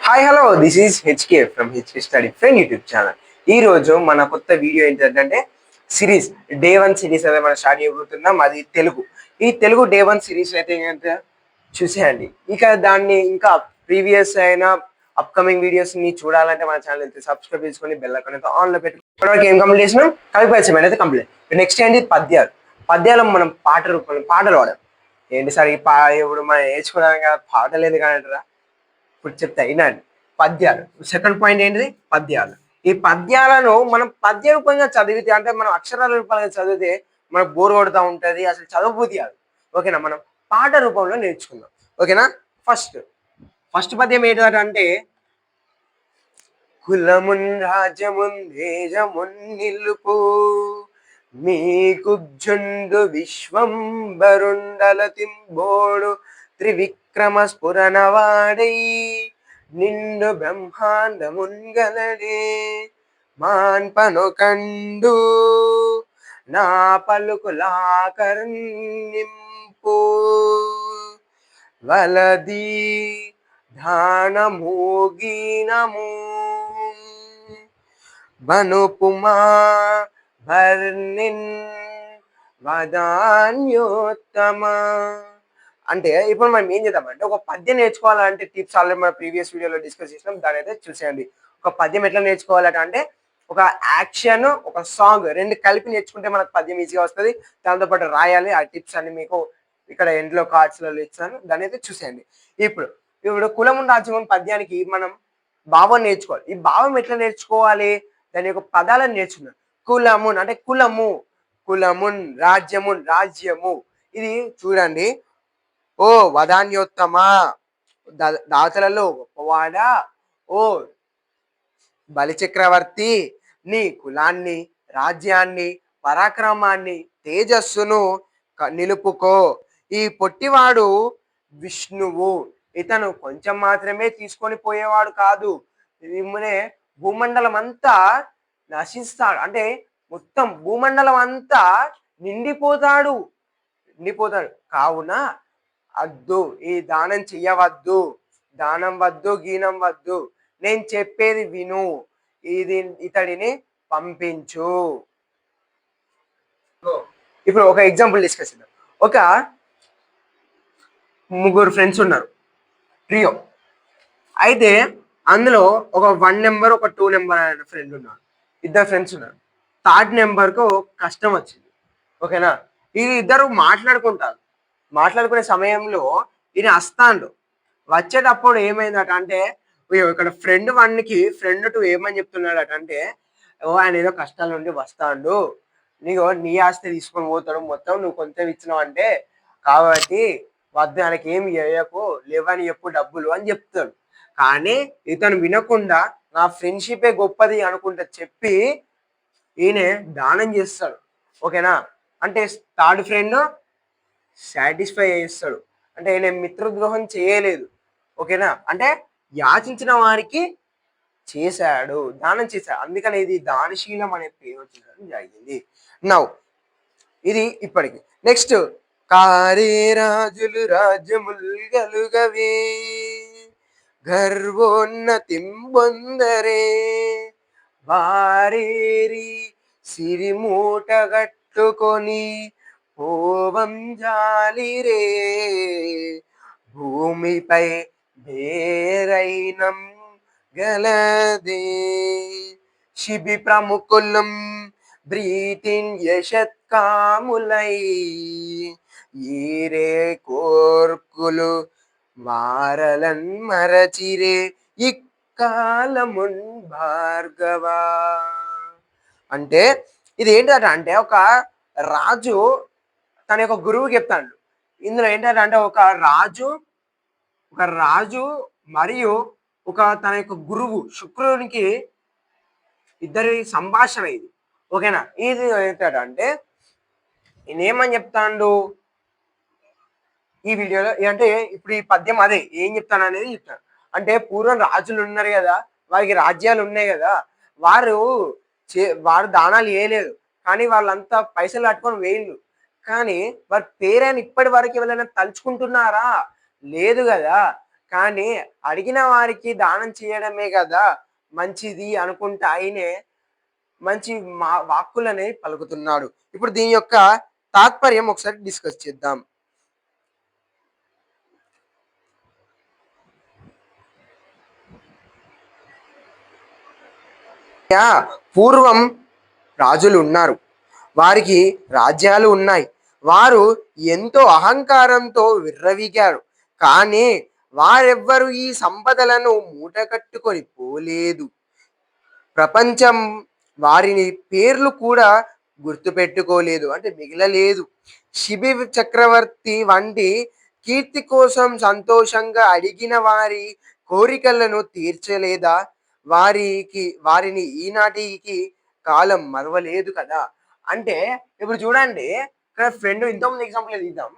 Hi hello this is HK from HK study friend YouTube channel. ఈ రోజు మన కొత్త వీడియో ఏంటంటే సిరీస్ డే 1 సిరీస్ అయితే మనం స్టార్ట్ చేయబోతున్నాం. అది తెలుగు. ఈ తెలుగు డే 1 సిరీస్ అయితే ఏంటంటే చూసేయండి. ఇక దాన్ని ఇంకా ప్రీవియస్ అయిన అప్కమింగ్ వీడియోస్ ని చూడాలంటే మన ఛానల్ అయితే సబ్స్క్రైబ్ చేసుకొని బెల్ ఐకాన్ అయితే ఆన్ లో పెట్టుకుని ఇప్పటివరకు ఏం కంప్లీట్ చేసినాం, కలిపి అయితే కంప్లీట్. నెక్స్ట్ ఏంటి పద్యాలు. పద్యాలు మనం పాట రూపంలో పాటలు పాడాం. ఏంటి సార్ ఇప్పుడు మనం నేర్చుకున్నాం కదా పాటలు ఎందుకు అంటారా? ఇప్పుడు చెప్తా వినండి. పద్యాలు. సెకండ్ పాయింట్ ఏంటిది? పద్యాలు. ఈ పద్యాలను మనం పద్య రూపంగా చదివితే, అంటే మనం అక్షరాల రూపంగా చదివితే మనకు బోర్ కొడుతూ ఉంటుంది, అసలు చదవబుద్ధి కాదు. ఓకేనా? మనం పాట రూపంలో నేర్చుకుందాం. ఓకేనా? ఫస్ట్ పద్యం ఏంటంటే కులమున్ రాజ్యమున్ దేశమున్ నిలుపు మీకు జుండు విశ్వంబరుండల తింబోడు త్రివిక్రమ స్ఫురణవాడై నిండు బ్రహ్మాండమున్గలడే మాన్పను కండు నా పలుకులాకర్నింపు వలది ధానమూగీనము బనుపుమా భర్నిన్ వదాన్యోత్తమ. అంటే ఇప్పుడు మనం ఏం చేద్దామంటే ఒక పద్యం నేర్చుకోవాలంటే టిప్స్ ఆల్రెడీ మన ప్రీవియస్ వీడియోలో డిస్కస్ చేసినాం. దాని అయితే చూసేయండి. ఒక పద్యం ఎట్లా నేర్చుకోవాలంటే అంటే ఒక యాక్షన్, ఒక సాంగ్ రెండు కలిపి నేర్చుకుంటే మనకు పద్యం ఈజీగా వస్తుంది. దాంతోపాటు రాయాలి. ఆ టిప్స్ అన్ని మీకు ఇక్కడ ఎండ్లో కార్డ్స్లలో ఇచ్చాను. దాని అయితే చూసేయండి. ఇప్పుడు కులమున్ రాజ్యమున్ పద్యానికి మనం భావం నేర్చుకోవాలి. ఈ భావం ఎట్లా నేర్చుకోవాలి? దాని యొక్క పదాలను నేర్చుకున్నాం. కులమున్ అంటే కులము, కులమున్, రాజ్యమున్ రాజ్యము. ఇది చూడండి. ఓ వదాన్యోత్తమ, దాతలలో గొప్పవాడా, ఓ బలిచక్రవర్తి, నీ కులాన్ని, రాజ్యాన్ని, పరాక్రమాన్ని, తేజస్సును నిలుపుకో. ఈ పొట్టివాడు విష్ణువు, ఇతను కొంచెం మాత్రమే తీసుకొని పోయేవాడు కాదు, మిమ్మల్ని భూమండలం అంతా నశిస్తాడు, అంటే మొత్తం భూమండలం అంతా నిండిపోతాడు. కావున అద్దు, ఈ దానం చెయ్యవద్దు, దానం వద్దు, గీనం వద్దు, నేను చెప్పేది విను, ఇతడిని పంపించు. ఇప్పుడు ఒక ఎగ్జాంపుల్ డిస్కస్ చేద్దాం. ఒక ముగ్గురు ఫ్రెండ్స్ ఉన్నారు, ట్రియో. అయితే అందులో ఒక 1 నెంబర్, ఒక 2 నెంబర్ అనే ఫ్రెండ్ ఉన్నారు. ఇద్దరు ఫ్రెండ్స్ ఉన్నారు. థర్డ్ నెంబర్కు కష్టం వచ్చింది. ఓకేనా? ఈ ఇద్దరు మాట్లాడుకునే సమయంలో ఈయన వస్తాడు. వచ్చేటప్పుడు ఏమైందట అంటే ఇక్కడ ఫ్రెండ్ 1కి ఫ్రెండ్ 2 ఏమని చెప్తున్నాడట అంటే, ఆయన ఏదో కష్టాల నుండి వస్తాడు, నీ ఆస్తి తీసుకొని పోతాడు మొత్తం, నువ్వు కొంచెం ఇచ్చినావు అంటే, కాబట్టి వద్దు, ఆయనకి ఏమి చేయకు, లేవని చెప్పు డబ్బులు అని చెప్తాడు. కానీ ఇతను వినకుండా నా ఫ్రెండ్షిపే గొప్పది అనుకుంటా చెప్పి ఈయన దానం చేస్తాడు. ఓకేనా? అంటే థర్డ్ ఫ్రెండ్ సాటిస్ఫై చేస్తాడు, అంటే ఈయన మిత్రద్రోహం చేయలేదు. ఓకేనా? అంటే యాచించిన వారికి చేశాడు, దానం చేశాడు. అందుకని ఇది దానశీలం అనే పేరు వచ్చడం జరిగింది. నౌ ఇది ఇప్పటికి. నెక్స్ట్, కారే రాజులు రాజ్యముల్ గలుగవే గర్వోన్నతిం పొందరే వారేరి సిరిమూట గట్టుకొని పోవం జాలిరే భూమిపై బేరైనం గలదే శిబి ప్రముఖులం బ్రీతిన్ యశత్కాములై ఈరే కోర్కులు వారలన్ మరచిరే ఇక్కాలమున్ భార్గవా. అంటే ఇది ఏంటంటే అంటే ఒక రాజు తన యొక్క గురువుకి చెప్తాడు. ఇందులో ఏంటంటే ఒక రాజు మరియు తన యొక్క గురువు శుక్రునికి ఇద్దరి సంభాషణ ఇది. ఓకేనా? ఇది ఏంటంటే నేనేమని చెప్తాడు ఈ వీడియోలో అంటే, ఇప్పుడు ఈ పద్యం అదే ఏం చెప్తాను అనేది చెప్తాను. అంటే పూర్వం రాజులు ఉన్నారు కదా, వారికి రాజ్యాలు ఉన్నాయి కదా, వారు దానాలు వేయలేదు, కానీ వాళ్ళంతా పైసలు కట్టుకొని వేయలు. కానీ వారి పేరైనా ఇప్పటి వరకు ఎవరైనా తలుచుకుంటున్నారా? లేదు కదా. కానీ అడిగిన వారికి దానం చేయడమే కదా మంచిది అనుకుంటా ఆయనే మంచి వాక్కులని పలుకుతున్నాడు. ఇప్పుడు దీని యొక్క తాత్పర్యం ఒకసారి డిస్కస్ చేద్దాం. పూర్వం రాజులు ఉన్నారు, వారికి రాజ్యాలు ఉన్నాయి. వారు ఎంతో అహంకారంతో విర్రవీగారు. కానీ వారెవ్వరు ఈ సంపదలను మూటకట్టుకొని పోలేదు. ప్రపంచం వారిని పేర్లు కూడా గుర్తుపెట్టుకోలేదు, అంటే మిగలలేదు. శిబి చక్రవర్తి వంటి కీర్తి కోసం సంతోషంగా అడిగిన వారి కోరికలను తీర్చలేదా? వారిని ఈనాటికి కాలం మరవలేదు కదా. అంటే ఇప్పుడు చూడండి, ఇక్కడ ఫ్రెండ్ ఇంతకుముందు ఎగ్జాంపుల్ ఇద్దాం.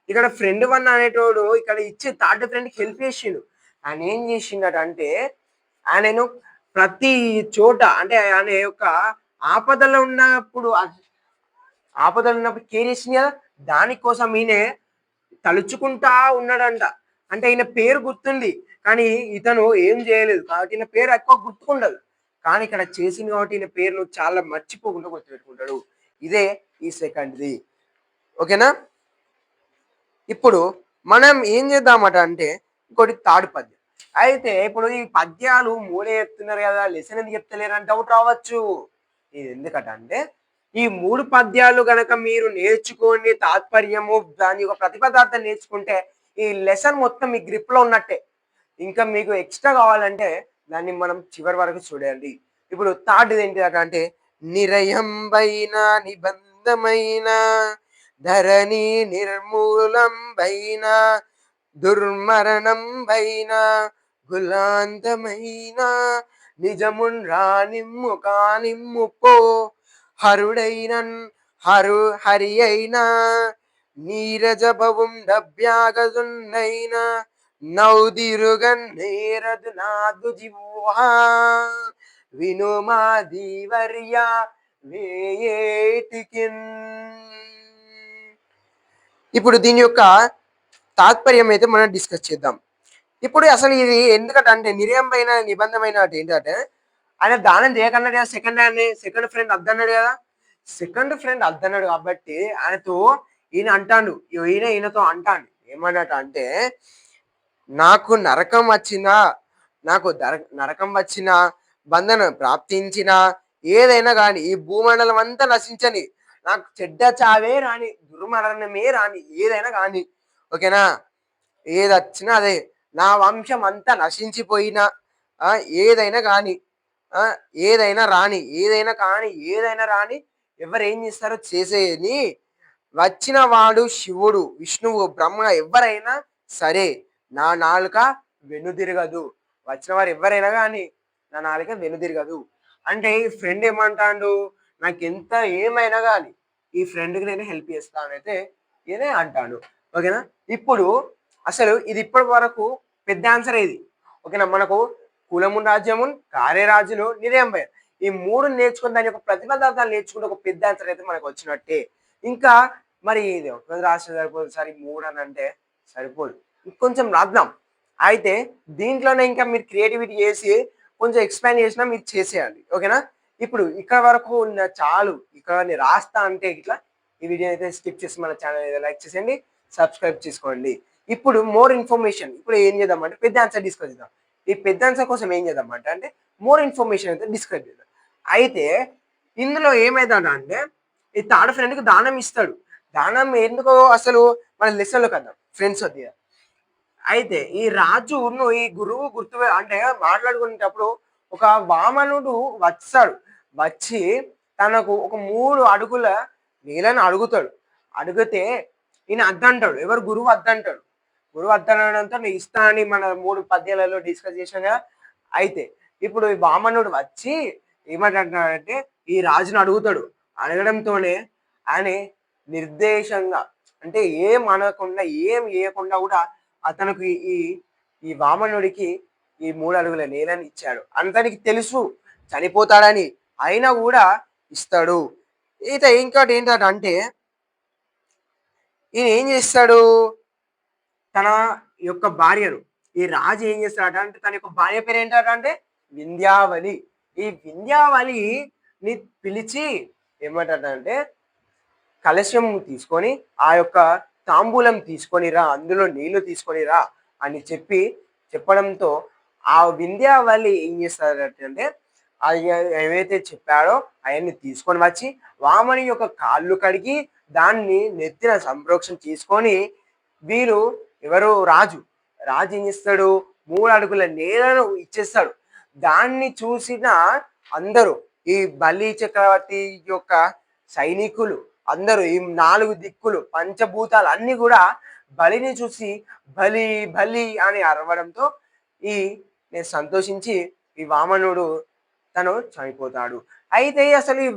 ఇక్కడ ఫ్రెండ్ వన్ అనేటోడు ఇక్కడ ఇచ్చే థర్డ్ ఫ్రెండ్కి హెల్ప్ చేసిండు. ఆయన ఏం చేసిండట అంటే, ఆయనను ప్రతి చోట అంటే ఆయన యొక్క ఆపదలో ఉన్నప్పుడు కేర్ చేసింది కదా, దానికోసం ఈయన తలుచుకుంటా ఉన్నాడంట. అంటే ఈయన పేరు గుర్తుంది కానీ ఇతను ఏం చేయలేదు కాబట్టి ఈయన పేరు ఎక్కువ గుర్తుకుండదు. కానీ ఇక్కడ చేసింది కాబట్టి ఈయన పేరును చాలా మర్చిపోకుండా గుర్తుపెట్టుకుంటాడు. ఇదే ఈ సెకండ్ది. ఓకేనా? ఇప్పుడు మనం ఏం చేద్దామట అంటే ఇంకోటి థర్డ్ పద్యం. అయితే ఇప్పుడు ఈ పద్యాలు మూడే చెప్తున్నారు కదా, లెసన్ ఎందుకు చెప్తలేరు అని డౌట్ రావచ్చు. ఇది ఎందుకట అంటే, ఈ 3 పద్యాలు గనక మీరు నేర్చుకోండి, తాత్పర్యము దాని యొక్క ప్రతిపదార్థం నేర్చుకుంటే ఈ లెసన్ మొత్తం మీ గ్రిప్ లో ఉన్నట్టే. ఇంకా మీకు ఎక్స్ట్రా కావాలంటే దాన్ని మనం చివరి వరకు చూడండి. ఇప్పుడు థర్డ్ ఏంటిదట అంటే, నిరయంబైన నిబంధమైన ధరణి నిర్మూలం బైన దుర్మరణం బైన గులాంతమైన నిజమున్ రానిమ్ము కానిమ్ము పో హరుడైన హరి అయినా నీరజభవం డభ్యాగదున్నైన నౌదిరుగన్ నేరదు నాదు జివ్వా వినుమా దీవర్య వేయేటికిన్. ఇప్పుడు దీని యొక్క తాత్పర్యం అయితే మనం డిస్కస్ చేద్దాం. ఇప్పుడు అసలు ఇది ఎందుకంటే నిరయంబైన నిబంధమైన ఏంటంటే, ఆయన దానం చేయకన్నాడు కదా, సెకండ్ ఫ్రెండ్ అద్దన్నాడు కదా. సెకండ్ ఫ్రెండ్ అద్దన్నాడు కాబట్టి ఆయనతో ఈయన అంటాడు, ఈయనతో అంటాడు ఏమన్నట అంటే, నాకు నరకం వచ్చినా, నాకు నరకం వచ్చినా, బంధనం ప్రాప్తించిన, ఏదైనా కానీ ఈ భూమండలం అంతా నశించని, నాకు చెడ్డ చావే రాని, దుర్మరణమే రాని, ఏదైనా కానీ, ఓకేనా, ఏది వచ్చినా అదే, నా వంశం అంతా నశించిపోయినా, ఏదైనా కానీ, ఏదైనా రాని, ఏదైనా రాని, ఎవరు ఏం చేస్తారో చేసేది, వచ్చిన వాడు శివుడు, విష్ణువు, బ్రహ్మ ఎవరైనా సరే నా నాలుక వెనుదిరగదు. వచ్చిన వారు ఎవరైనా కానీ నా నాలుక వెనుదిరగదు. అంటే ఈ ఫ్రెండ్ ఏమంటాడు, నాకు ఎంత ఏమైనా కానీ ఈ ఫ్రెండ్కి నేను హెల్ప్ చేస్తానైతే ఇదే అంటాడు. ఓకేనా? ఇప్పుడు అసలు ఇది ఇప్పటి వరకు పెద్ద ఆన్సర్ ఇది. ఓకేనా? మనకు కులమున్ రాజ్యమున్ కార్యరాజులు నిరయంబై ఈ 3 నేర్చుకుని దాని యొక్క ప్రతిపదార్థాలు నేర్చుకుంటే ఒక పెద్ద ఆన్సర్ అయితే మనకు వచ్చినట్టే. ఇంకా మరి ఇది ఒక రాష్ట్ర సరిపోదు, సరే 3 అని అంటే సరిపోదు, ఇంకొంచెం రాద్దాం. అయితే దీంట్లోనే ఇంకా మీరు క్రియేటివిటీ చేసి కొంచెం ఎక్స్పాండ్ చేసినా మీరు చేసేయాలి. ఓకేనా? ఇప్పుడు ఇక్కడ వరకు ఉన్న చాలు, ఇక్కడ రాస్తా అంటే ఇట్లా ఈ వీడియో అయితే స్కిప్ చేసి మన ఛానల్ అయితే లైక్ చేసేయండి, సబ్స్క్రైబ్ చేసుకోండి. ఇప్పుడు మోర్ ఇన్ఫర్మేషన్ ఇప్పుడు ఏం చేద్దామంటే పెద్ద ఆన్సర్ డిస్కస్ చేద్దాం. ఈ పెద్ద ఆన్సర్ కోసం ఏం చేద్దామంటే అంటే మోర్ ఇన్ఫర్మేషన్ అయితే డిస్కస్ చేద్దాం. అయితే ఇందులో ఏమైందంటే ఈ థర్డ్ ఫ్రెండ్కి దానం ఇస్తాడు. దానం ఎందుకో అసలు మన లెసన్లో కదా ఫ్రెండ్స్ వద్ద. అయితే ఈ రాజును ఈ గురువు గుర్తు అంటే మాట్లాడుకునేటప్పుడు ఒక వామనుడు వచ్చి తనకు ఒక 3 అడుగుల నేలను అడుగుతాడు. అడిగితే ఈయన అద్దంటాడు, ఎవరు గురువు అద్దంటాడు. గురువు అద్దనడంతో నేను ఇస్తా అని మన 3 పద్యాలలో డిస్కస్ చేశాం కదా. అయితే ఇప్పుడు ఈ వామనుడు వచ్చి ఏమంటున్నాడంటే ఈ రాజును అడుగుతాడు. అడగడంతోనే ఆయన నిర్దేశంగా అంటే ఏం అనకుండా ఏం వేయకుండా కూడా అతనికి ఈ వామనుడికి ఈ 3 అడుగుల నేలని ఇచ్చాడు. అతనికి తెలుసు చనిపోతాడని, అయినా కూడా ఇస్తాడు. అయితే ఇంకోటి ఏంటంటే ఈయన ఏం చేస్తాడు, తన యొక్క భార్యను ఈ రాజు ఏం చేస్తాడట అంటే తన యొక్క భార్య పేరు ఏంటట అంటే వింధ్యావళి. ఈ వింధ్యావళిని పిలిచి ఏమంటాడు అంటే కలశం తీసుకొని ఆ యొక్క తాంబూలం తీసుకొని రా, అందులో నీళ్లు తీసుకొని రా అని చెప్పడంతో ఆ వింధ్యావళి ఏం చేస్తారంటే అది ఏవైతే చెప్పాడో అవన్నీ తీసుకొని వచ్చి వామని యొక్క కాళ్ళు కడిగి దాన్ని నెత్తిన సంప్రోక్షణ తీసుకొని వీరు ఎవరు రాజు రాజు ఏం చేస్తాడు 3 అడుగుల నేలను ఇచ్చేస్తాడు. దాన్ని చూసిన అందరూ ఈ బలి చక్రవర్తి యొక్క సైనికులు అందరూ ఈ 4 దిక్కులు పంచభూతాలు అన్ని కూడా బలిని చూసి బలి బలి అని అరవడంతో ఈ నేను సంతోషించి ఈ వామనుడు తను చనిపోతాడు. అయితే అసలు ఈ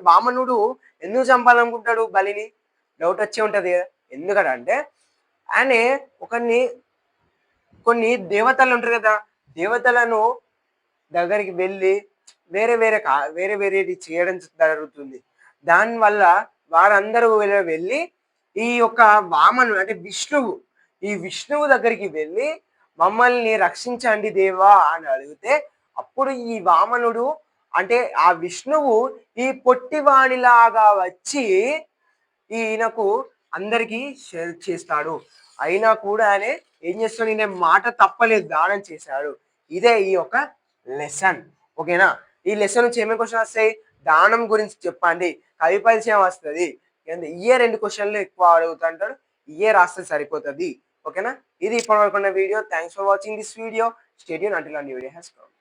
వామనుడు ఎందుకు చంపాలనుకుంటాడు బలిని? డౌట్ వచ్చే ఉంటది కదా. ఎందుకంటే ఆయన కొన్ని దేవతలు ఉంటారు కదా, దేవతలను దగ్గరికి వెళ్ళి వేరే వేరేది చేయడం జరుగుతుంది. దానివల్ల వారందరూ వెళ్ళి ఈ యొక్క వామను అంటే ఈ విష్ణువు దగ్గరికి వెళ్ళి మమ్మల్ని రక్షించండి దేవా అని అడిగితే అప్పుడు ఈ వామనుడు అంటే ఆ విష్ణువు ఈ పొట్టివాణిలాగా వచ్చి ఈయనకు అందరికీ షేర్ చేస్తాడు. అయినా కూడా ఆయన ఏం చేస్తాడు, నేను మాట తప్పలేదు, దానం చేశాడు. ఇదే ఈ యొక్క లెసన్. ఓకేనా? ఈ లెసన్ నుంచి ఏమేమి క్వశ్చన్ వస్తాయి? దానం గురించి చెప్పండి, కవి పరిచయం వస్తుంది, ఇయే 2 క్వశ్చన్లు ఎక్కువ అడుగుతుంటాడు, ఇయే రాస్తే సరిపోతుంది. ఓకేనా? ఇది ఇప్పటివరకు ఉన్న video. Thanks for watching this video. Stay tune until new video has come.